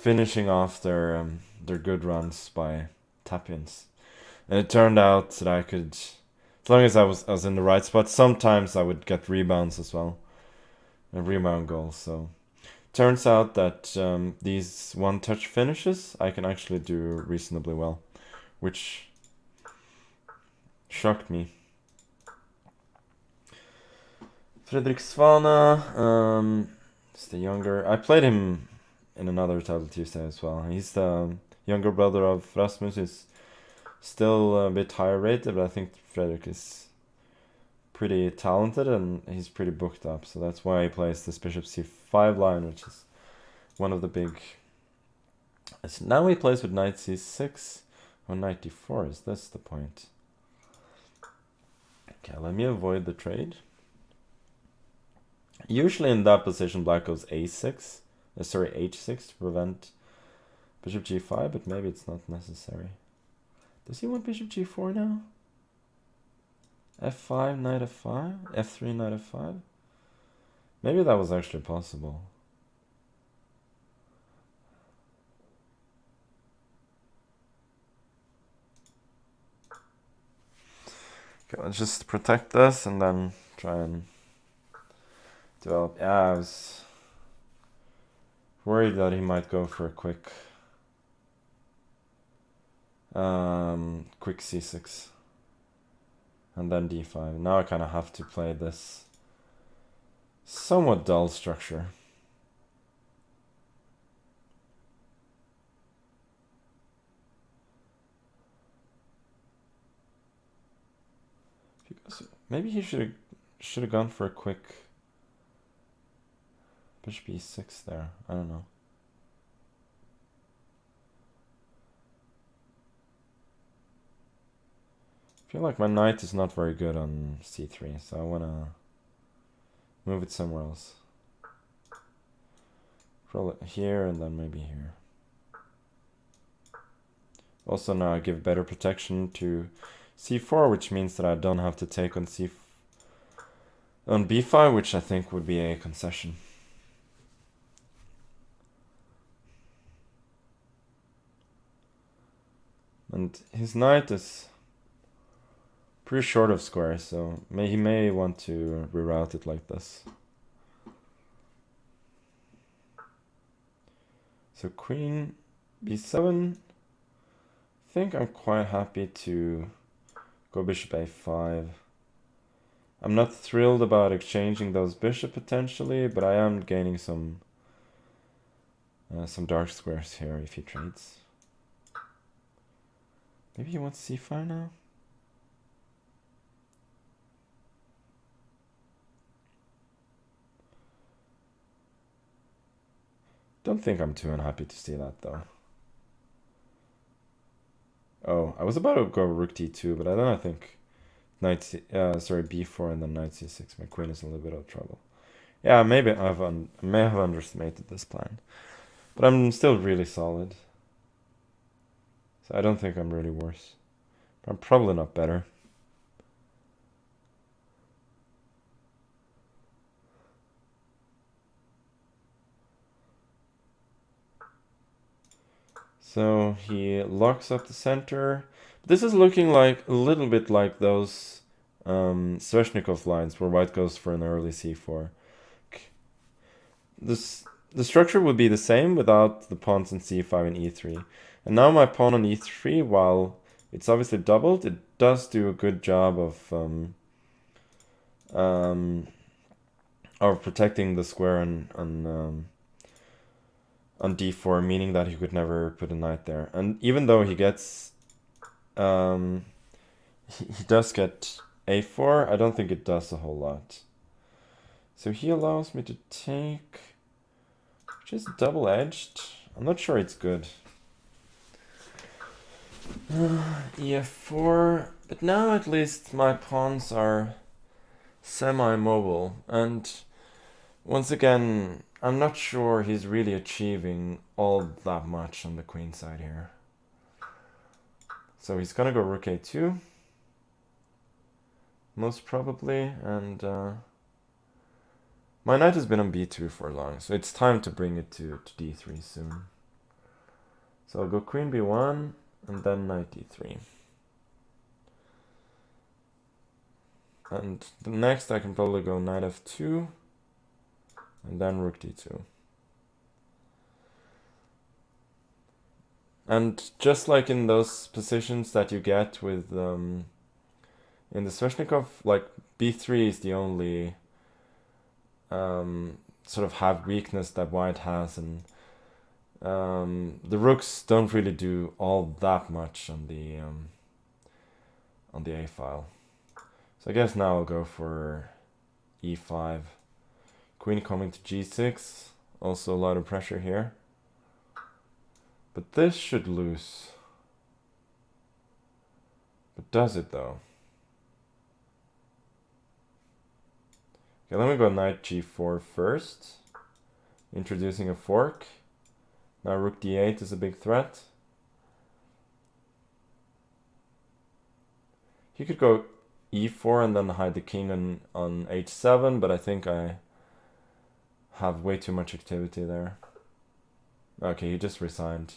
finishing off their good runs by tap-ins. And it turned out that I could, as long as I was in the right spot, sometimes I would get rebounds as well. A rebound goal, so turns out that these one-touch finishes I can actually do reasonably well, which shocked me. Fredrik Svana, he's the younger. I played him in another Title Tuesday as well. He's the younger brother of Rasmus. He's still a bit higher rated, but I think Fredrik is pretty talented and he's pretty booked up. So that's why he plays this Bishop C5 line, which is one of the big. So now he plays with Knight C6 or Knight D4. Is this the point? Okay, let me avoid the trade. Usually in that position, black goes A6. Sorry, H6 to prevent Bishop G5, but maybe it's not necessary. Does he want Bishop G4 now? F5, Knight F5? F3, Knight F5? Maybe that was actually possible. Okay, let's just protect this and then try and develop. Yeah, I was worried that he might go for a quick C6 and then D5. Now I kind of have to play this somewhat dull structure. Maybe he should have gone for a quick Bishop E6 there. I don't know. I feel like my knight is not very good on C3, so I want to move it somewhere else. Roll it here and then maybe here. Also now I give better protection to C4, which means that I don't have to take on B5, which I think would be a concession. And his knight is pretty short of squares, so he may want to reroute it like this. So queen B7. I think I'm quite happy to go bishop A5. I'm not thrilled about exchanging those bishop potentially, but I am gaining some dark squares here if he trades. Maybe he wants C5 now? Don't think I'm too unhappy to see that though. Oh, I was about to go rook d2, but then I think b4 and then knight c6. My queen is in a little bit of trouble. Yeah, maybe I may have underestimated this plan, but I'm still really solid. So I don't think I'm really worse. But I'm probably not better. So he locks up the center. This is looking like a little bit like those Sveshnikov lines where white goes for an early c4. The structure would be the same without the pawns in c5 and e3. And now my pawn on e3, while it's obviously doubled, it does do a good job of protecting the square on d4, meaning that he could never put a knight there. And even though he gets he does get a4, I don't think it does a whole lot. So he allows me to take, which is double-edged. I'm not sure it's good. E4, but now at least my pawns are semi-mobile, and once again, I'm not sure he's really achieving all that much on the queen side here. So he's gonna go rook a2, most probably, and my knight has been on b2 for long, so it's time to bring it to d3 soon. So I'll go queen b1 and then knight d3. And the next I can probably go knight f2 and then rook d2. And just like in those positions that you get with in the Sveshnikov, like b3 is the only sort of have weakness that white has, and the rooks don't really do all that much on the a file. So I guess now I'll go for e5. Queen coming to g6, also a lot of pressure here. But this should lose. But does it though? Okay, let me go knight g4 first, introducing a fork. Now rook d8 is a big threat. He could go e4 and then hide the king on h7, but I think I have way too much activity there. Okay, he just resigned.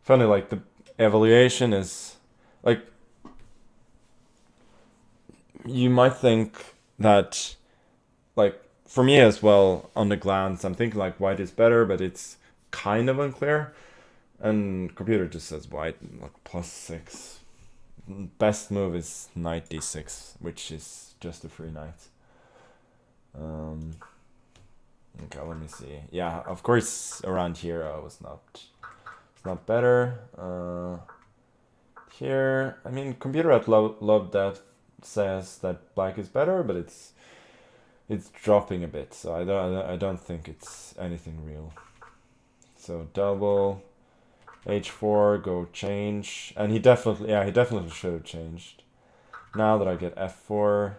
Funny, like the evaluation is like, you might think that, like, for me as well, on the glance, I'm thinking like white is better, but it's kind of unclear. And computer just says white, like +6. Best move is knight d6, which is just a free knight. Okay, let me see. Yeah, of course, around here it's not better. Here, I mean, computer at love death says that black is better, but it's dropping a bit, so I don't think it's anything real. So double h4, go change, and he definitely should have changed. Now that I get f4,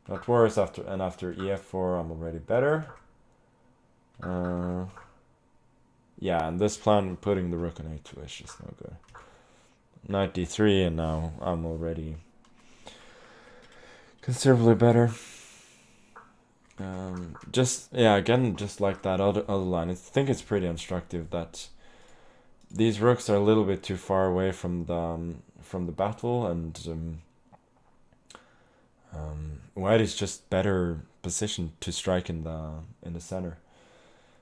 not worse, after ef4 I'm already better. Yeah, and this plan putting the rook on a2 is just no good. Knight d3, and now I'm already considerably better. Again, just like that other line, I think it's pretty instructive that these rooks are a little bit too far away from the battle, and white is just better positioned to strike in the center,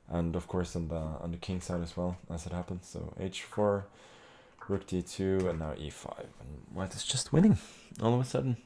and of course on the king side as well, as it happens. So h4, rook d2, and now e5, and white is just winning all of a sudden.